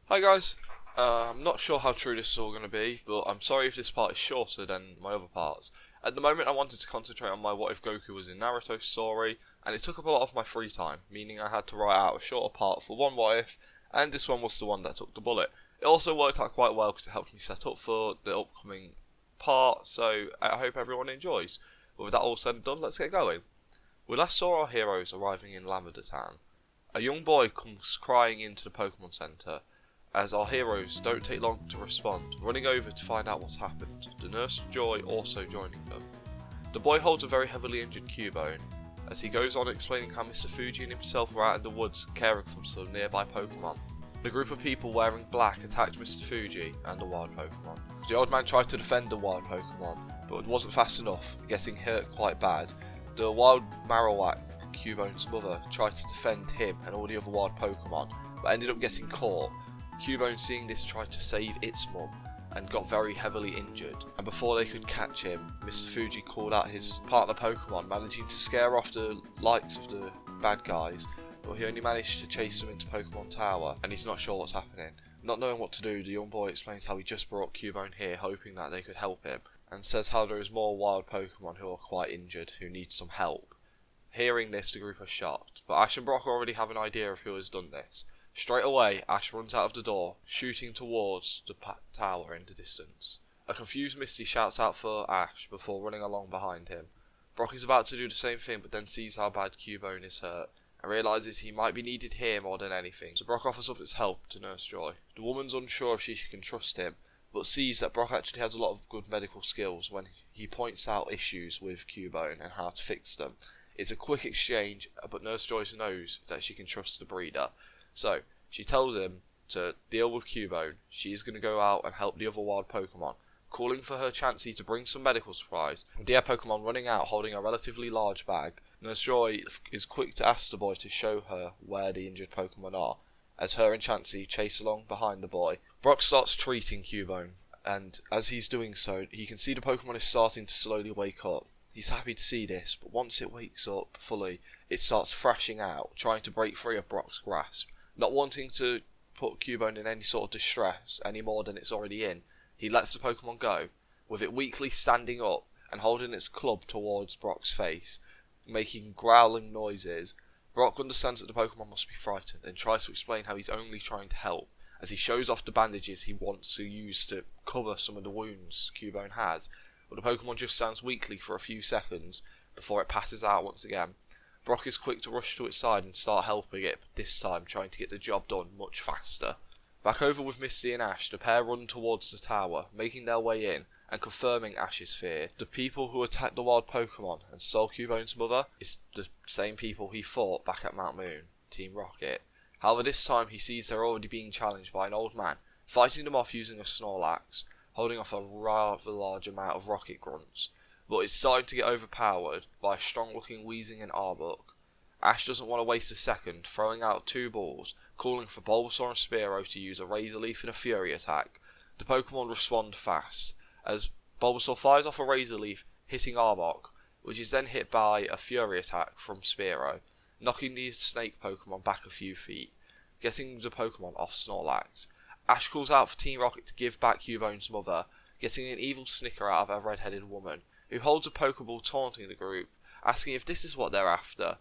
Hi guys, I'm not sure how true this is all going to be, but I'm sorry if this part is shorter than my other parts. At the moment I wanted to concentrate on my what if Goku was in Naruto story, and it took up a lot of my free time, meaning I had to write out a shorter part for one what if, and this one was the one that took the bullet. It also worked out quite well because it helped me set up for the upcoming part, so I hope everyone enjoys. But with that all said and done, let's get going. We last saw our heroes arriving in Lavender Town. A young boy comes crying into the Pokemon Center, as our heroes don't take long to respond, running over to find out what's happened, the nurse Joy also joining them. The boy holds a very heavily injured Cubone, as he goes on explaining how Mr. Fuji and himself were out in the woods caring for some nearby Pokemon. The group of people wearing black attacked Mr. Fuji and the wild Pokemon. The old man tried to defend the wild Pokemon, but it wasn't fast enough, getting hurt quite bad. The wild Marowak, Cubone's mother, tried to defend him and all the other wild Pokemon, but ended up getting caught. Cubone, seeing this, tried to save its mum and got very heavily injured, and before they could catch him, Mr. Fuji called out his partner Pokemon, managing to scare off the likes of the bad guys, but he only managed to chase them into Pokemon Tower, and he's not sure what's happening. Not knowing what to do, the young boy explains how he just brought Cubone here hoping that they could help him, and says how there is more wild Pokemon who are quite injured who need some help. Hearing this, the group are shocked, but Ash and Brock already have an idea of who has done this. Straight away, Ash runs out of the door, shooting towards the tower in the distance. A confused Misty shouts out for Ash before running along behind him. Brock is about to do the same thing, but then sees how bad Cubone is hurt, and realises he might be needed here more than anything, so Brock offers up his help to Nurse Joy. The woman's unsure if she can trust him, but sees that Brock actually has a lot of good medical skills when he points out issues with Cubone and how to fix them. It's a quick exchange, but Nurse Joy knows that she can trust the breeder. So, she tells him to deal with Cubone. She is going to go out and help the other wild Pokemon, calling for her Chansey to bring some medical supplies. With the air Pokemon running out holding a relatively large bag, Nurse Joy is quick to ask the boy to show her where the injured Pokemon are, as her and Chansey chase along behind the boy. Brock starts treating Cubone, and as he's doing so, he can see the Pokemon is starting to slowly wake up. He's happy to see this, but once it wakes up fully, it starts thrashing out, trying to break free of Brock's grasp. Not wanting to put Cubone in any sort of distress any more than it's already in, he lets the Pokemon go, with it weakly standing up and holding its club towards Brock's face, making growling noises. Brock understands that the Pokemon must be frightened and tries to explain how he's only trying to help, as he shows off the bandages he wants to use to cover some of the wounds Cubone has, but the Pokemon just stands weakly for a few seconds before it passes out once again. Brock is quick to rush to its side and start helping it, but this time trying to get the job done much faster. Back over with Misty and Ash, the pair run towards the tower, making their way in and confirming Ash's fear. The people who attacked the wild Pokemon and stole Cubone's mother is the same people he fought back at Mount Moon, Team Rocket. However, this time he sees they're already being challenged by an old man, fighting them off using a Snorlax, holding off a rather large amount of rocket grunts, but it's starting to get overpowered by a strong-looking Weezing and Arbok. Ash doesn't want to waste a second, throwing out two balls, calling for Bulbasaur and Sphero to use a Razor Leaf and a Fury attack. The Pokemon respond fast, as Bulbasaur fires off a Razor Leaf, hitting Arbok, which is then hit by a Fury attack from Sphero, knocking the snake Pokemon back a few feet, getting the Pokemon off Snorlax. Ash calls out for Team Rocket to give back Cubone's mother, getting an evil snicker out of a red-headed woman, who holds a Pokeball taunting the group, asking if this is what they're after.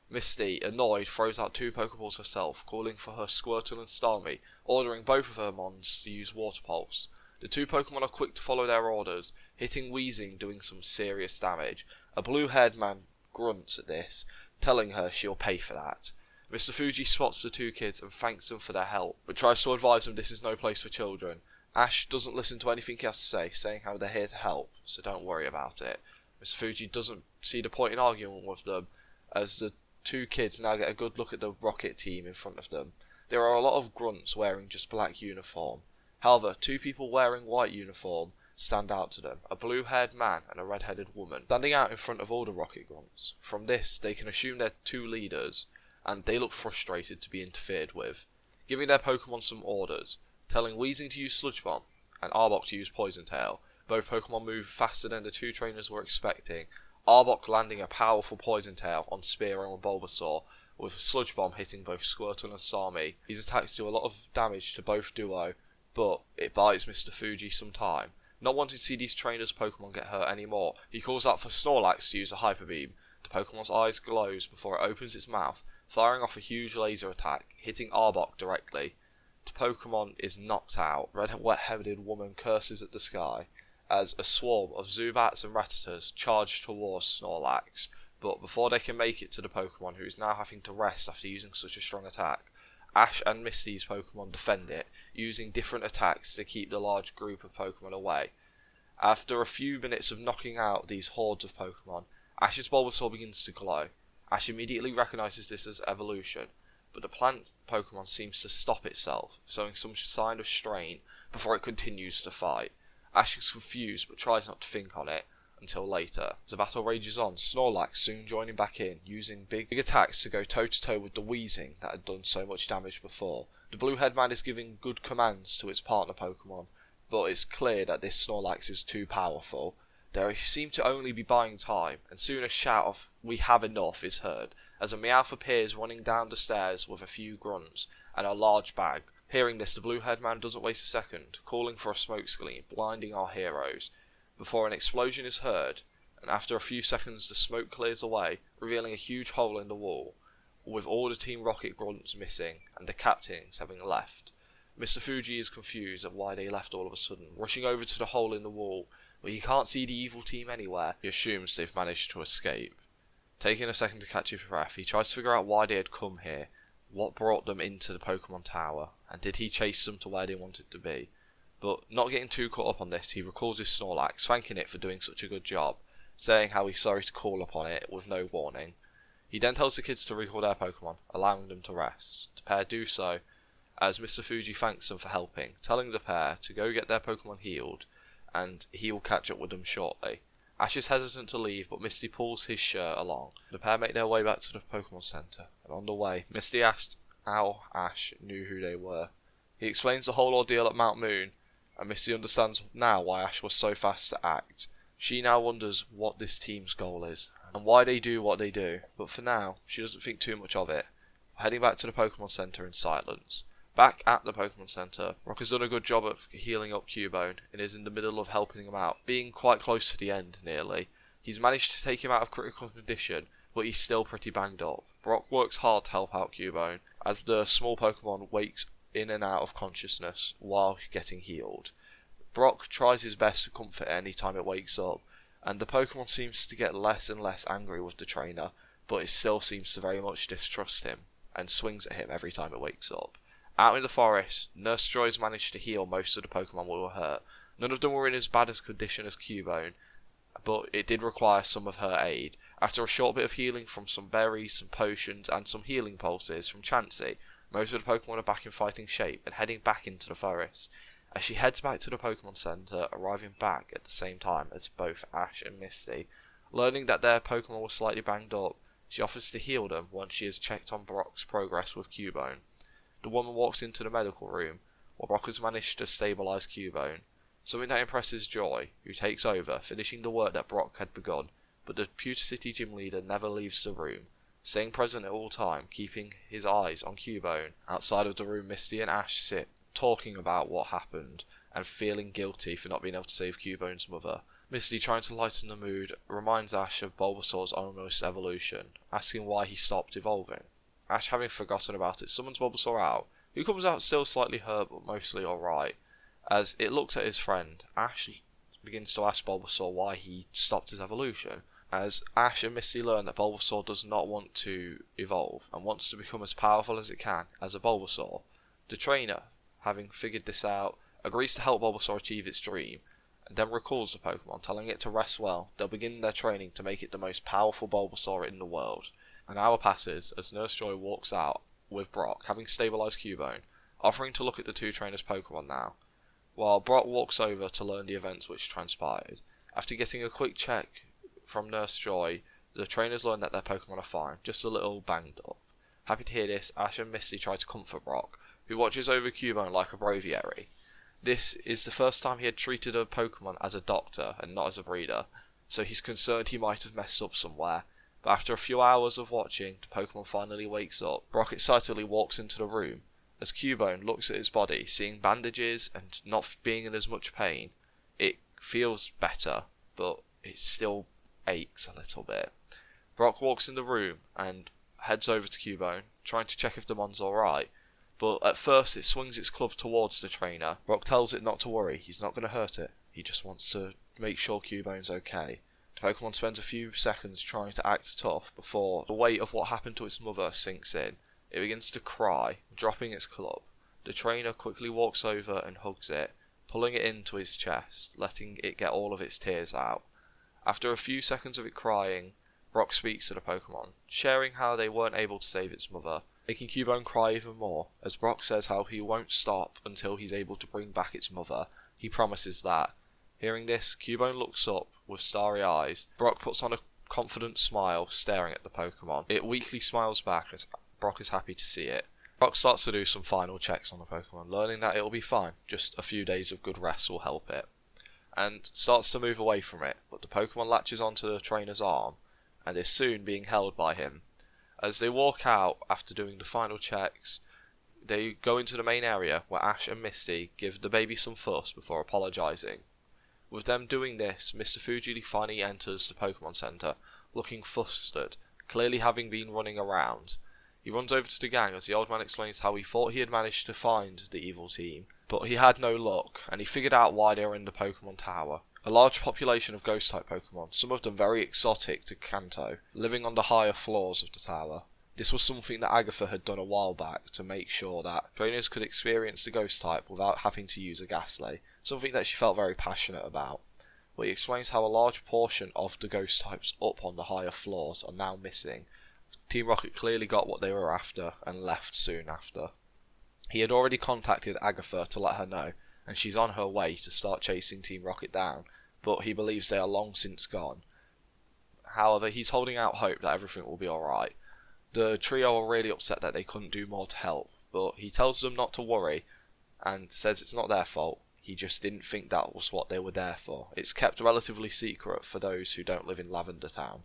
Misty, annoyed, throws out two Pokeballs herself, calling for her Squirtle and Starmie, ordering both of her Mons to use Water Pulse. The two Pokemon are quick to follow their orders, hitting Weezing, doing some serious damage. A blue-haired man grunts at this, telling her she'll pay for that. Mr. Fuji spots the two kids and thanks them for their help, but tries to advise them this is no place for children. Ash doesn't listen to anything he has to say, saying how they're here to help, so don't worry about it. Mr. Fuji doesn't see the point in arguing with them, as the two kids now get a good look at the Rocket team in front of them. There are a lot of grunts wearing just black uniform. However, two people wearing white uniform stand out to them, a blue-haired man and a red-headed woman, standing out in front of all the Rocket grunts. From this, they can assume they're two leaders, and they look frustrated to be interfered with, giving their Pokemon some orders, telling Weezing to use Sludge Bomb and Arbok to use Poison Tail. Both Pokemon move faster than the two trainers were expecting, Arbok landing a powerful Poison Tail on Sphero and Bulbasaur, with a sludge bomb hitting both Squirtle and Asami. These attacks do a lot of damage to both duo, but it buys Mr. Fuji some time. Not wanting to see these trainers' Pokemon get hurt anymore, he calls out for Snorlax to use a Hyper Beam. The Pokemon's eyes glows before it opens its mouth, firing off a huge laser attack, hitting Arbok directly. The Pokemon is knocked out. Red wet-headed woman curses at the sky as a swarm of Zubats and Rattatas charge towards Snorlax, but before they can make it to the Pokemon, who is now having to rest after using such a strong attack, Ash and Misty's Pokemon defend it, using different attacks to keep the large group of Pokemon away. After a few minutes of knocking out these hordes of Pokemon, Ash's Bulbasaur begins to glow. Ash immediately recognises this as evolution, but the plant Pokemon seems to stop itself, showing some sign of strain before it continues to fight. Ash is confused but tries not to think on it until later. As the battle rages on, Snorlax soon joining back in, using big attacks to go toe-to-toe with the Weezing that had done so much damage before. The blue headman is giving good commands to its partner Pokemon, but it's clear that this Snorlax is too powerful. They seem to only be buying time, and soon a shout of "We have enough" is heard, as a Meowth appears running down the stairs with a few grunts and a large bag. Hearing this, the blue headman doesn't waste a second, calling for a smokescreen, blinding our heroes, before an explosion is heard, and after a few seconds the smoke clears away, revealing a huge hole in the wall, with all the Team Rocket grunts missing, and the captains having left. Mr. Fuji is confused at why they left all of a sudden, rushing over to the hole in the wall, but he can't see the evil team anywhere. He assumes they've managed to escape. Taking a second to catch his breath, he tries to figure out why they had come here, what brought them into the Pokemon Tower, and did he chase them to where they wanted to be. But not getting too caught up on this, he recalls his Snorlax, thanking it for doing such a good job, saying how he's sorry to call upon it with no warning. He then tells the kids to recall their Pokemon, allowing them to rest. The pair do so, as Mr. Fuji thanks them for helping, telling the pair to go get their Pokemon healed, and he will catch up with them shortly. Ash is hesitant to leave, but Misty pulls his shirt along. The pair make their way back to the Pokemon Center, and on the way, Misty asked how Ash knew who they were. He explains the whole ordeal at Mount Moon, and Misty understands now why Ash was so fast to act. She now wonders what this team's goal is, and why they do what they do, but for now, she doesn't think too much of it. Heading back to the Pokemon Center in silence. Back at the Pokemon Center, Brock has done a good job of healing up Cubone, and is in the middle of helping him out, being quite close to the end, nearly. He's managed to take him out of critical condition, but he's still pretty banged up. Brock works hard to help out Cubone, as the small Pokemon wakes in and out of consciousness while getting healed. Brock tries his best to comfort it any time it wakes up, and the Pokemon seems to get less and less angry with the trainer, but it still seems to very much distrust him, and swings at him every time it wakes up. Out in the forest, Nurse Joy's managed to heal most of the Pokemon that were hurt. None of them were in as bad a condition as Cubone, but it did require some of her aid. After a short bit of healing from some berries, some potions, and some healing pulses from Chansey, most of the Pokemon are back in fighting shape and heading back into the forest. As she heads back to the Pokemon Center, arriving back at the same time as both Ash and Misty. Learning that their Pokemon were slightly banged up, she offers to heal them once she has checked on Brock's progress with Cubone. The woman walks into the medical room, while Brock has managed to stabilise Cubone, something that impresses Joy, who takes over, finishing the work that Brock had begun, but the Pewter City gym leader never leaves the room, staying present at all time, keeping his eyes on Cubone. Outside of the room, Misty and Ash sit, talking about what happened, and feeling guilty for not being able to save Cubone's mother. Misty, trying to lighten the mood, reminds Ash of Bulbasaur's almost evolution, asking why he stopped evolving. Ash, having forgotten about it, summons Bulbasaur out, who comes out still slightly hurt but mostly alright. As it looks at his friend, Ash begins to ask Bulbasaur why he stopped his evolution. As Ash and Misty learn that Bulbasaur does not want to evolve and wants to become as powerful as it can as a Bulbasaur. The trainer, having figured this out, agrees to help Bulbasaur achieve its dream, and then recalls the Pokemon, telling it to rest well. They'll begin their training to make it the most powerful Bulbasaur in the world. An hour passes as Nurse Joy walks out with Brock, having stabilised Cubone, offering to look at the two trainers' Pokemon now, while Brock walks over to learn the events which transpired. After getting a quick check from Nurse Joy, the trainers learn that their Pokemon are fine, just a little banged up. Happy to hear this, Ash and Misty try to comfort Brock, who watches over Cubone like a braviary. This is the first time he had treated a Pokemon as a doctor and not as a breeder, so he's concerned he might have messed up somewhere, But after a few hours of watching, the Pokemon finally wakes up. Brock excitedly walks into the room. As Cubone looks at his body, seeing bandages and not being in as much pain, it feels better, but it still aches a little bit. Brock walks in the room and heads over to Cubone, trying to check if the mon's alright, but at first it swings its club towards the trainer. Brock tells it not to worry, he's not going to hurt it, he just wants to make sure Cubone's okay. The Pokemon spends a few seconds trying to act tough before the weight of what happened to its mother sinks in. It begins to cry, dropping its club. The trainer quickly walks over and hugs it, pulling it into his chest, letting it get all of its tears out. After a few seconds of it crying, Brock speaks to the Pokemon, sharing how they weren't able to save its mother, making Cubone cry even more, as Brock says how he won't stop until he's able to bring back its mother. He promises that. Hearing this, Cubone looks up with starry eyes. Brock puts on a confident smile, staring at the Pokemon. It weakly smiles back as Brock is happy to see it. Brock starts to do some final checks on the Pokemon, learning that it will be fine, just a few days of good rest will help it, and starts to move away from it, but the Pokemon latches onto the trainer's arm, and is soon being held by him. As they walk out after doing the final checks, they go into the main area where Ash and Misty give the baby some fuss before apologising. With them doing this, Mr. Fuji finally enters the Pokemon Center, looking flustered, clearly having been running around. He runs over to the gang as the old man explains how he thought he had managed to find the evil team, but he had no luck, and he figured out why they were in the Pokemon Tower. A large population of Ghost-type Pokemon, some of them very exotic to Kanto, living on the higher floors of the tower. This was something that Agatha had done a while back to make sure that trainers could experience the Ghost-type without having to use a Ghastly, something that she felt very passionate about. But he explains how a large portion of the Ghost-types up on the higher floors are now missing. Team Rocket clearly got what they were after and left soon after. He had already contacted Agatha to let her know, and she's on her way to start chasing Team Rocket down, but he believes they are long since gone. However, he's holding out hope that everything will be alright. The trio are really upset that they couldn't do more to help, but he tells them not to worry and says it's not their fault. He just didn't think that was what they were there for. It's kept relatively secret for those who don't live in Lavender Town.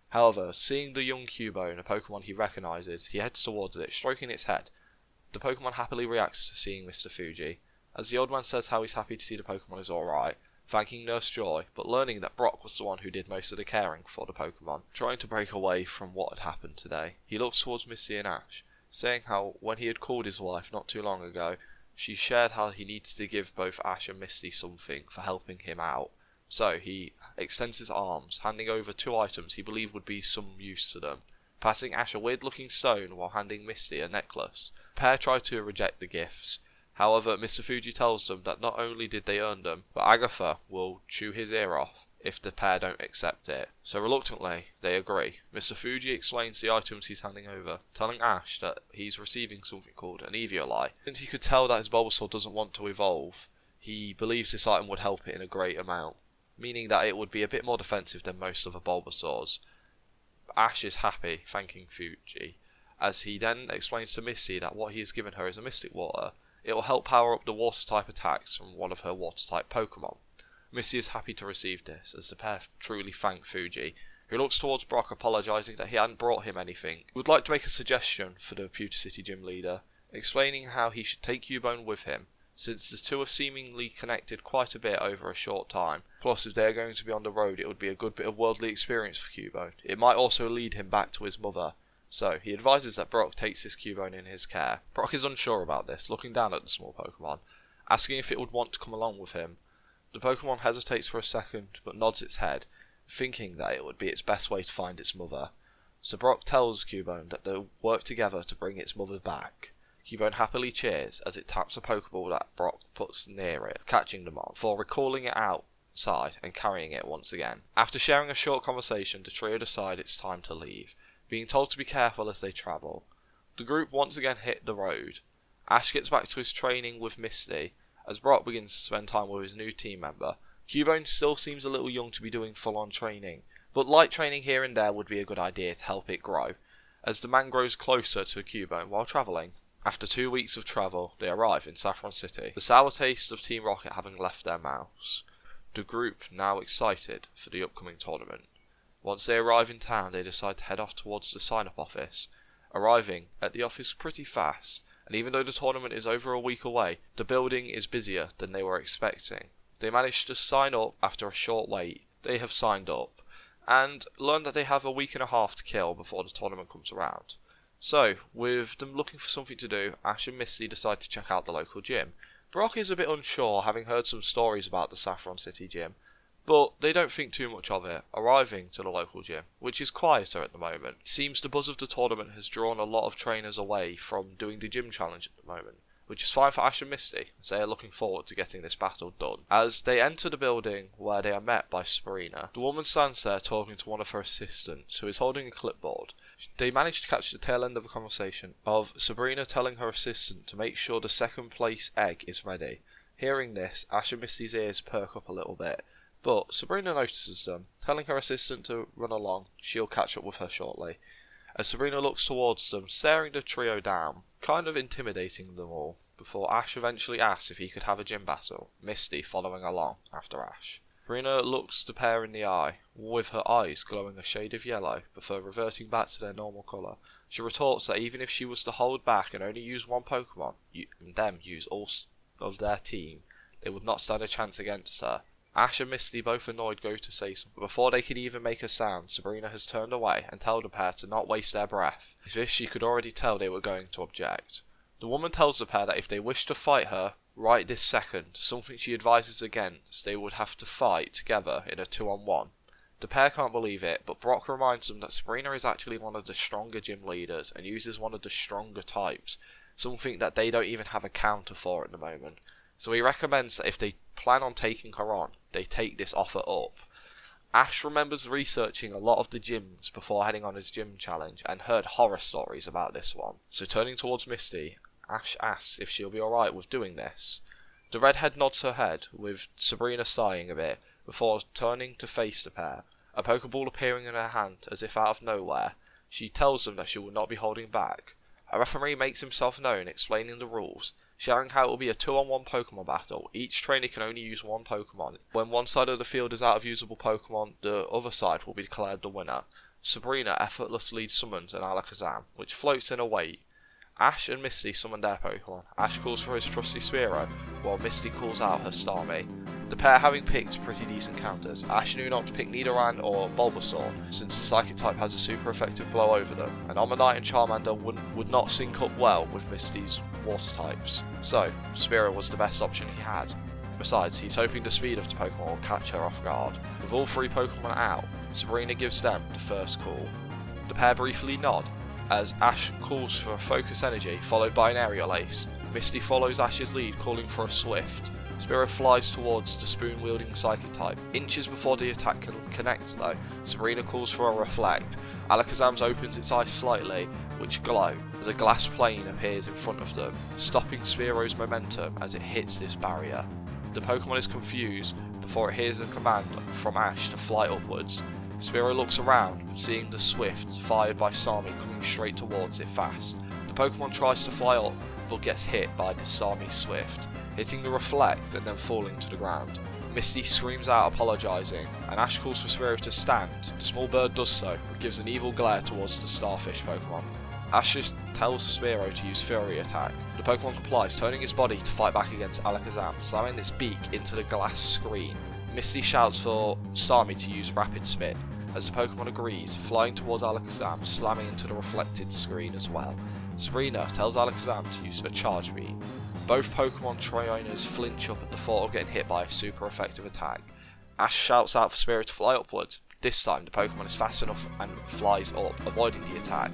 However, seeing the young Cubone, a Pokemon he recognises, he heads towards it, stroking its head. The Pokemon happily reacts to seeing Mr. Fuji, as the old man says how he's happy to see the Pokemon is alright, thanking Nurse Joy, but learning that Brock was the one who did most of the caring for the Pokemon, trying to break away from what had happened today. He looks towards Misty and Ash, saying how when he had called his wife not too long ago, she shared how he needs to give both Ash and Misty something for helping him out. So he extends his arms, handing over 2 items he believed would be some use to them, passing Ash a weird looking stone while handing Misty a necklace. The pair try to reject the gifts. However, Mr. Fuji tells them that not only did they earn them, but Agatha will chew his ear off if the pair don't accept it. So reluctantly, they agree. Mr. Fuji explains the items he's handing over, telling Ash that he's receiving something called an Eviolite. Since he could tell that his Bulbasaur doesn't want to evolve, he believes this item would help it in a great amount, meaning that it would be a bit more defensive than most other Bulbasaurs. Ash is happy, thanking Fuji, as he then explains to Misty that what he has given her is a Mystic Water. It will help power up the Water-type attacks from one of her Water-type Pokemon. Misty is happy to receive this, as the pair truly thank Fuji, who looks towards Brock apologising that he hadn't brought him anything. He would like to make a suggestion for the Fuji City gym leader, explaining how he should take Cubone with him, since the two have seemingly connected quite a bit over a short time. Plus, if they are going to be on the road, it would be a good bit of worldly experience for Cubone. It might also lead him back to his mother. So, he advises that Brock takes his Cubone in his care. Brock is unsure about this, looking down at the small Pokemon, asking if it would want to come along with him. The Pokemon hesitates for a second, but nods its head, thinking that it would be its best way to find its mother. So Brock tells Cubone that they'll work together to bring its mother back. Cubone happily cheers as it taps a Pokeball that Brock puts near it, catching them on, before recalling it outside and carrying it once again. After sharing a short conversation, the trio decide it's time to leave, being told to be careful as they travel. The group once again hit the road. Ash gets back to his training with Misty, as Brock begins to spend time with his new team member. Cubone still seems a little young to be doing full-on training, but light training here and there would be a good idea to help it grow, as the man grows closer to Cubone while travelling. After 2 weeks of travel, they arrive in Saffron City, the sour taste of Team Rocket having left their mouths. The group now excited for the upcoming tournament. Once they arrive in town, they decide to head off towards the sign-up office, arriving at the office pretty fast, and even though the tournament is over a week away, the building is busier than they were expecting. They manage to sign up after a short wait. They have signed up, and learn that they have a week and a half to kill before the tournament comes around. So, with them looking for something to do, Ash and Misty decide to check out the local gym. Brock is a bit unsure, having heard some stories about the Saffron City gym, but they don't think too much of it, arriving to the local gym, which is quieter at the moment. It seems the buzz of the tournament has drawn a lot of trainers away from doing the gym challenge at the moment, which is fine for Ash and Misty, as they are looking forward to getting this battle done. As they enter the building where they are met by Sabrina, the woman stands there talking to one of her assistants, who is holding a clipboard. They manage to catch the tail end of a conversation of Sabrina telling her assistant to make sure the second place egg is ready. Hearing this, Ash and Misty's ears perk up a little bit, but Sabrina notices them, telling her assistant to run along. She'll catch up with her shortly. As Sabrina looks towards them, staring the trio down, kind of intimidating them all, before Ash eventually asks if he could have a gym battle, Misty following along after Ash. Sabrina looks the pair in the eye, with her eyes glowing a shade of yellow, before reverting back to their normal colour. She retorts that even if she was to hold back and only use one Pokemon, and them use all of their team, they would not stand a chance against her. Ash and Misty, both annoyed, go to say something, but before they could even make a sound, Sabrina has turned away and told the pair to not waste their breath, as if she could already tell they were going to object. The woman tells the pair that if they wish to fight her right this second, something she advises against, they would have to fight together in a 2-on-1. The pair can't believe it, but Brock reminds them that Sabrina is actually one of the stronger gym leaders and uses one of the stronger types, something that they don't even have a counter for at the moment. So he recommends that if they plan on taking her on, they take this offer up. Ash remembers researching a lot of the gyms before heading on his gym challenge and heard horror stories about this one. So turning towards Misty, Ash asks if she'll be alright with doing this. The redhead nods her head, with Sabrina sighing a bit, before turning to face the pair, a Pokeball appearing in her hand as if out of nowhere. She tells them that she will not be holding back. A referee makes himself known, explaining the rules, sharing how it will be a 2-on-1 Pokemon battle. Each trainer can only use one Pokemon. When one side of the field is out of usable Pokemon, the other side will be declared the winner. Sabrina effortlessly summons an Alakazam, which floats in a weight. Ash and Misty summon their Pokemon. Ash calls for his trusty Sphero, while Misty calls out her Starmie. The pair having picked pretty decent counters, Ash knew not to pick Nidoran or Bulbasaur, since the Psychic type has a super effective blow over them, and Omanyte and Charmander would not sync up well with Misty's Water types, so Sphero was the best option he had. Besides, he's hoping the speed of the Pokemon will catch her off guard. With all three Pokemon out, Sabrina gives them the first call. The pair briefly nod, as Ash calls for a Focus Energy, followed by an Aerial Ace. Misty follows Ash's lead, calling for a Swift. Sphero flies towards the spoon-wielding Psychic type. Inches before the attack can connect though, Sabrina calls for a Reflect. Alakazam opens its eyes slightly, which glow, as a glass plane appears in front of them, stopping Sphero's momentum as it hits this barrier. The Pokemon is confused before it hears a command from Ash to fly upwards. Sphero looks around, seeing the Swift fired by Starmie coming straight towards it fast. The Pokemon tries to fly up, but gets hit by the Starmie Swift, hitting the Reflect and then falling to the ground. Misty screams out apologising, and Ash calls for Sphero to stand. The small bird does so, but gives an evil glare towards the Starfish Pokemon. Ash tells Sphero to use Fury Attack. The Pokemon complies, turning its body to fight back against Alakazam, slamming its beak into the glass screen. Misty shouts for Starmie to use Rapid Spin, as the Pokemon agrees, flying towards Alakazam, slamming into the reflected screen as well. Sabrina tells Alakazam to use a Charge Beam. Both Pokemon trainers flinch up at the thought of getting hit by a super effective attack. Ash shouts out for Sphero to fly upwards. This time the Pokemon is fast enough and flies up, avoiding the attack.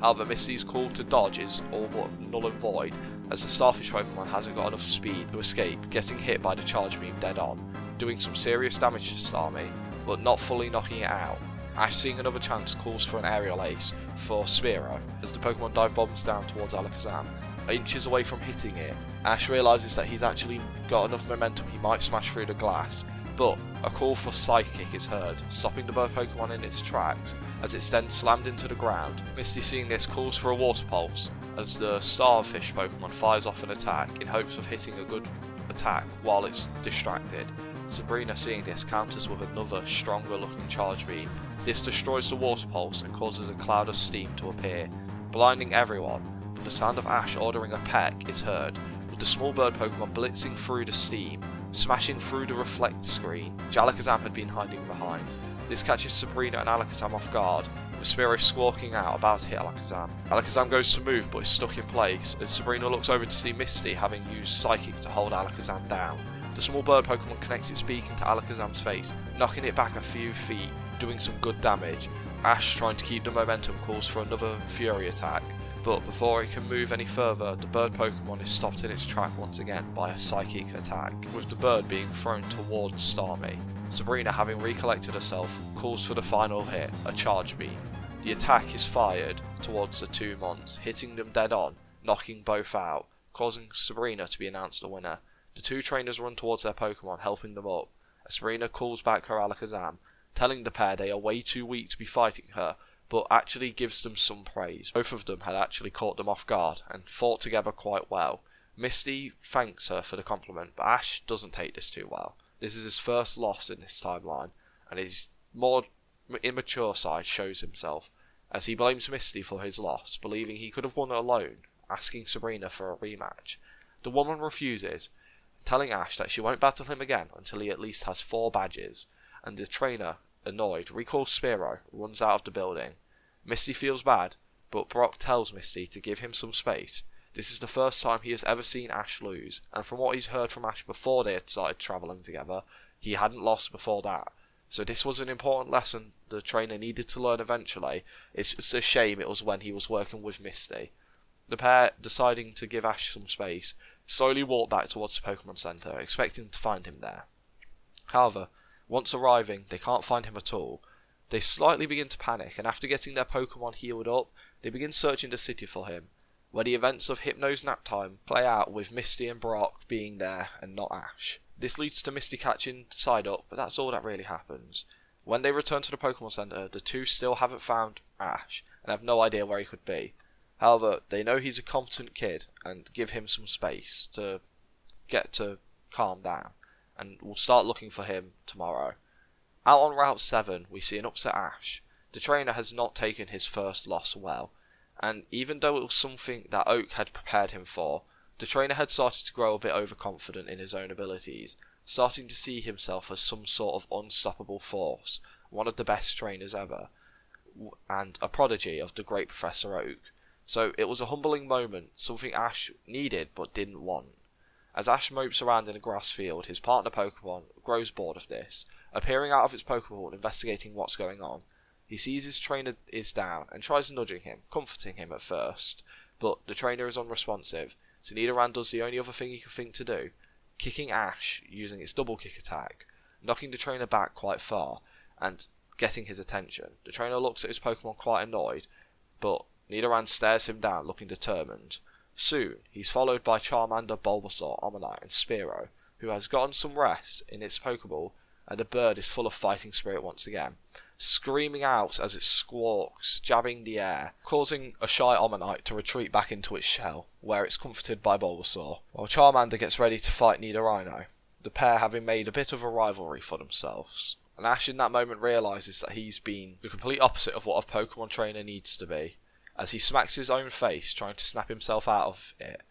However, Misty's call to dodge is all but null and void, as the Starfish Pokemon hasn't got enough speed to escape, getting hit by the Charge Beam dead on, doing some serious damage to Starmie, but not fully knocking it out. Ash, seeing another chance, calls for an Aerial Ace for Sphero, as the Pokemon dive bombs down towards Alakazam. Inches away from hitting it, Ash realises that he's actually got enough momentum he might smash through the glass, but a call for Psychic is heard, stopping the Pokemon in its tracks as it's then slammed into the ground. Misty, seeing this, calls for a Water Pulse as the Starfish Pokemon fires off an attack in hopes of hitting a good attack while it's distracted. Sabrina, seeing this, counters with another stronger looking Charge Beam, This destroys the water pulse and causes a cloud of steam to appear, blinding everyone, but the sound of Ash ordering a peck is heard, with the small bird Pokemon blitzing through the steam, smashing through the reflect screen, which Alakazam had been hiding behind. This catches Sabrina and Alakazam off guard, with Sphero squawking out about to hit Alakazam. Alakazam goes to move but is stuck in place, as Sabrina looks over to see Misty having used Psychic to hold Alakazam down. The small bird Pokemon connects its beak into Alakazam's face, knocking it back a few feet, doing some good damage. Ash, trying to keep the momentum, calls for another Fury attack, but before it can move any further, the bird Pokemon is stopped in its track once again by a Psychic attack, with the bird being thrown towards Starmie. Sabrina, having recollected herself, calls for the final hit, a Charge Beam. The attack is fired towards the two Mons, hitting them dead on, knocking both out, causing Sabrina to be announced the winner. The two trainers run towards their Pokemon, helping them up, as Sabrina calls back her Alakazam, telling the pair they are way too weak to be fighting her, but actually gives them some praise. Both of them had actually caught them off guard, and fought together quite well. Misty thanks her for the compliment, but Ash doesn't take this too well. This is his first loss in this timeline, and his more immature side shows himself, as he blames Misty for his loss, believing he could have won alone, asking Sabrina for a rematch. The woman refuses, telling Ash that she won't battle him again until he at least has 4 badges, and the trainer, annoyed, recalls Sphero, runs out of the building. Misty feels bad, but Brock tells Misty to give him some space. This is the first time he has ever seen Ash lose, and from what he's heard from Ash before they had started travelling together, he hadn't lost before that. So this was an important lesson the trainer needed to learn eventually. It's a shame it was when he was working with Misty. The pair, deciding to give Ash some space, slowly walk back towards the Pokemon Center, expecting to find him there. However, once arriving, they can't find him at all. They slightly begin to panic, and after getting their Pokemon healed up, they begin searching the city for him, where the events of Hypno's nap time play out with Misty and Brock being there and not Ash. This leads to Misty catching Psyduck, but that's all that really happens. When they return to the Pokemon Center, the two still haven't found Ash, and have no idea where he could be. However, they know he's a competent kid, and give him some space to get to calm down, and we'll start looking for him tomorrow. Out on Route 7, we see an upset Ash. The trainer has not taken his first loss well, and even though it was something that Oak had prepared him for, the trainer had started to grow a bit overconfident in his own abilities, starting to see himself as some sort of unstoppable force, one of the best trainers ever, and a prodigy of the great Professor Oak. So it was a humbling moment, something Ash needed but didn't want. As Ash mopes around in a grass field, his partner Pokemon grows bored of this, appearing out of its Pokeball, investigating what's going on. He sees his trainer is down and tries nudging him, comforting him at first, but the trainer is unresponsive, so Nidoran does the only other thing he can think to do, kicking Ash using its double kick attack, knocking the trainer back quite far, and getting his attention. The trainer looks at his Pokemon quite annoyed, but Nidoran stares him down, looking determined. Soon, he's followed by Charmander, Bulbasaur, Omanyte, and Sphero, who has gotten some rest in its Pokeball, and the bird is full of fighting spirit once again, screaming out as it squawks, jabbing the air, causing a shy Omanyte to retreat back into its shell, where it's comforted by Bulbasaur, while Charmander gets ready to fight Nidorino, the pair having made a bit of a rivalry for themselves. And Ash in that moment realises that he's been the complete opposite of what a Pokemon trainer needs to be, as he smacks his own face trying to snap himself out of it.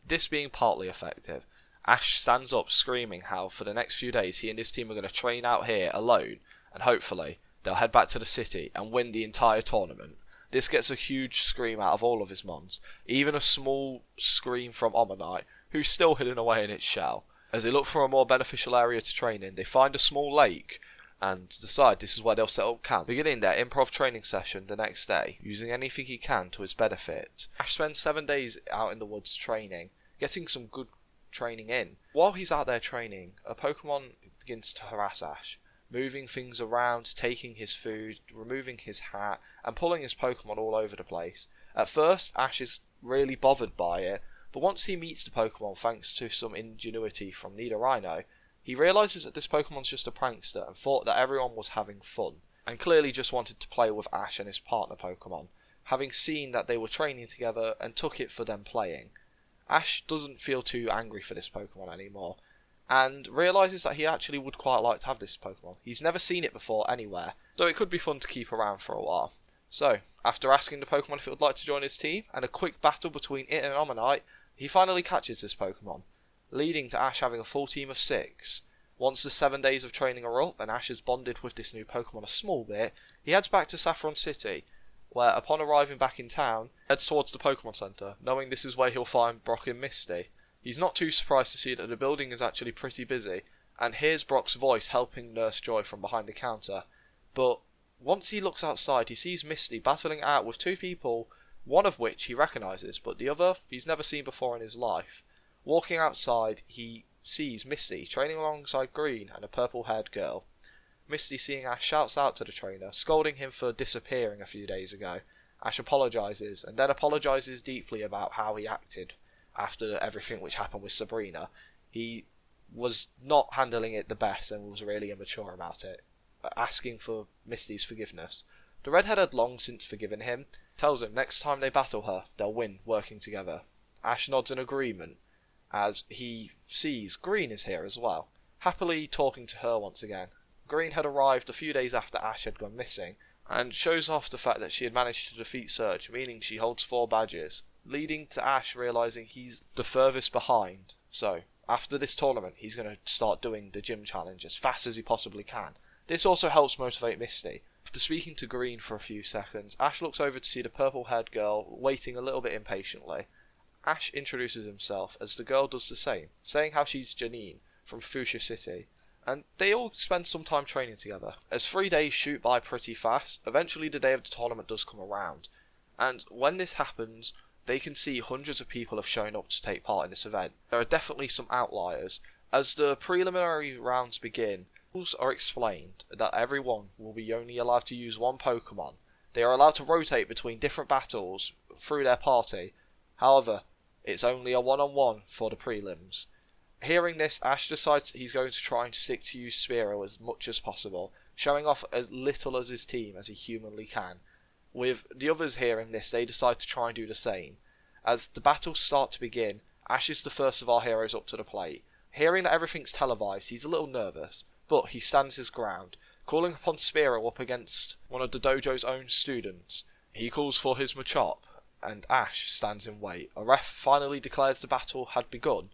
This being partly effective, Ash stands up screaming how for the next few days he and his team are going to train out here alone, and hopefully they'll head back to the city and win the entire tournament. This gets a huge scream out of all of his mons, even a small scream from Omanyte, who's still hidden away in its shell. As they look for a more beneficial area to train in, they find a small lake and decide this is where they'll set up camp, beginning their improv training session the next day, using anything he can to his benefit. Ash spends 7 days out in the woods training, getting some good training in. While he's out there training, a Pokemon begins to harass Ash, moving things around, taking his food, removing his hat, and pulling his Pokemon all over the place. At first, Ash is really bothered by it, but once he meets the Pokemon thanks to some ingenuity from Nidorino, he realises that this Pokemon's just a prankster and thought that everyone was having fun, and clearly just wanted to play with Ash and his partner Pokemon, having seen that they were training together and took it for them playing. Ash doesn't feel too angry for this Pokemon anymore, and realises that he actually would quite like to have this Pokemon. He's never seen it before anywhere, so it could be fun to keep around for a while. So, after asking the Pokemon if it would like to join his team, and a quick battle between it and Omanyte, he finally catches this Pokemon, leading to Ash having a full team of 6. Once the 7 days of training are up and Ash has bonded with this new Pokemon a small bit, he heads back to Saffron City, where upon arriving back in town, heads towards the Pokemon Center, knowing this is where he'll find Brock and Misty. He's not too surprised to see that the building is actually pretty busy, and hears Brock's voice helping Nurse Joy from behind the counter. But once he looks outside, he sees Misty battling out with 2 people, one of which he recognises, but the other he's never seen before in his life. Walking outside, he sees Misty training alongside Green and a purple-haired girl. Misty, seeing Ash, shouts out to the trainer, scolding him for disappearing a few days ago. Ash apologises, and then apologises deeply about how he acted after everything which happened with Sabrina. He was not handling it the best and was really immature about it, asking for Misty's forgiveness. The redhead had long since forgiven him, tells him next time they battle her, they'll win working together. Ash nods in agreement, as he sees Green is here as well, happily talking to her once again. Green had arrived a few days after Ash had gone missing, and shows off the fact that she had managed to defeat Surge, meaning she holds 4 badges, leading to Ash realising he's the furthest behind. So, after this tournament, he's going to start doing the gym challenge as fast as he possibly can. This also helps motivate Misty. After speaking to Green for a few seconds, Ash looks over to see the purple-haired girl waiting a little bit impatiently. Ash introduces himself as the girl does the same, saying how she's Janine from Fuji City, and they all spend some time training together. As 3 days shoot by pretty fast, eventually the day of the tournament does come around, and when this happens, they can see hundreds of people have shown up to take part in this event. There are definitely some outliers. As the preliminary rounds begin, rules are explained that everyone will be only allowed to use 1 Pokemon. They are allowed to rotate between different battles through their party. However, it's only a 1-on-1 for the prelims. Hearing this, Ash decides he's going to try and stick to use Sphero as much as possible, showing off as little as his team as he humanly can. With the others hearing this, they decide to try and do the same. As the battles start to begin, Ash is the first of our heroes up to the plate. Hearing that everything's televised, he's a little nervous, but he stands his ground, calling upon Sphero up against one of the dojo's own students. He calls for his Machop, and Ash stands in wait. A ref finally declares the battle had begun,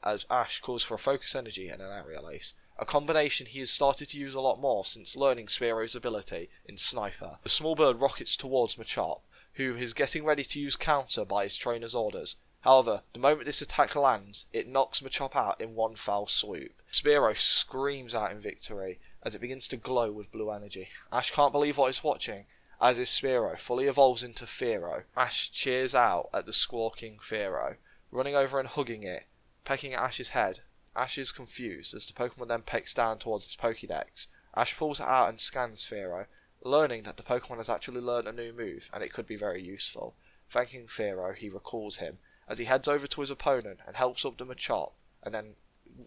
as Ash calls for a Focus Energy and an Aerial Ace, a combination he has started to use a lot more since learning Sphero's ability in Sniper. The small bird rockets towards Machop, who is getting ready to use counter by his trainer's orders. However, the moment this attack lands, it knocks Machop out in one foul swoop. Sphero screams out in victory as it begins to glow with blue energy. Ash can't believe what he's watching, as his Sphero fully evolves into Phero. Ash cheers out at the squawking Phero, running over and hugging it, pecking at Ash's head. Ash is confused as the Pokemon then pecks down towards its Pokédex. Ash pulls it out and scans Sphero, learning that the Pokemon has actually learned a new move and it could be very useful. Thanking Phero, he recalls him as he heads over to his opponent and helps up the Machop, and then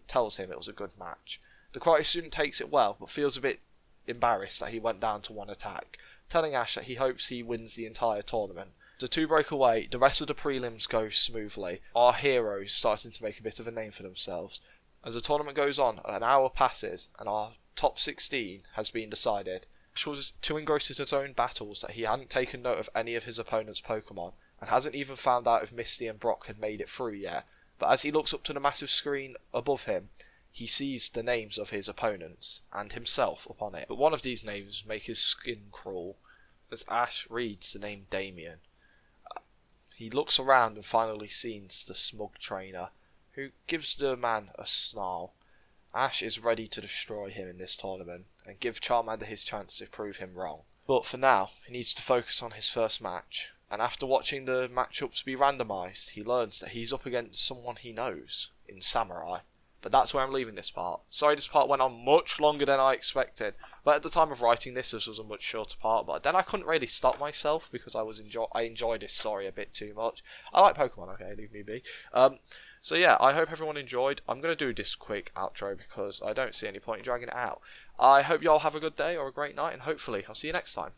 tells him it was a good match. The karate student takes it well, but feels a bit embarrassed that he went down to 1 attack, telling Ash that he hopes he wins the entire tournament. As the 2 break away, the rest of the prelims go smoothly, our heroes starting to make a bit of a name for themselves. As the tournament goes on, an hour passes, and our top 16 has been decided. Ash was too engrossed in his own battles that he hadn't taken note of any of his opponent's Pokemon, and hasn't even found out if Misty and Brock had made it through yet. But as he looks up to the massive screen above him, he sees the names of his opponents, and himself upon it. But one of these names make his skin crawl, as Ash reads the name Damien. He looks around and finally sees the smug trainer, who gives the man a snarl. Ash is ready to destroy him in this tournament, and give Charmander his chance to prove him wrong. But for now, he needs to focus on his first match, and after watching the matchups be randomised, he learns that he's up against someone he knows, in Samurai. But that's where I'm leaving this part. Sorry this part went on much longer than I expected, but at the time of writing this was a much shorter part, but then I couldn't really stop myself because I enjoyed this story a bit too much. I like Pokemon, okay, leave me be. So yeah, I hope everyone enjoyed. I'm going to do this quick outro because I don't see any point in dragging it out. I hope you all have a good day or a great night, and hopefully I'll see you next time.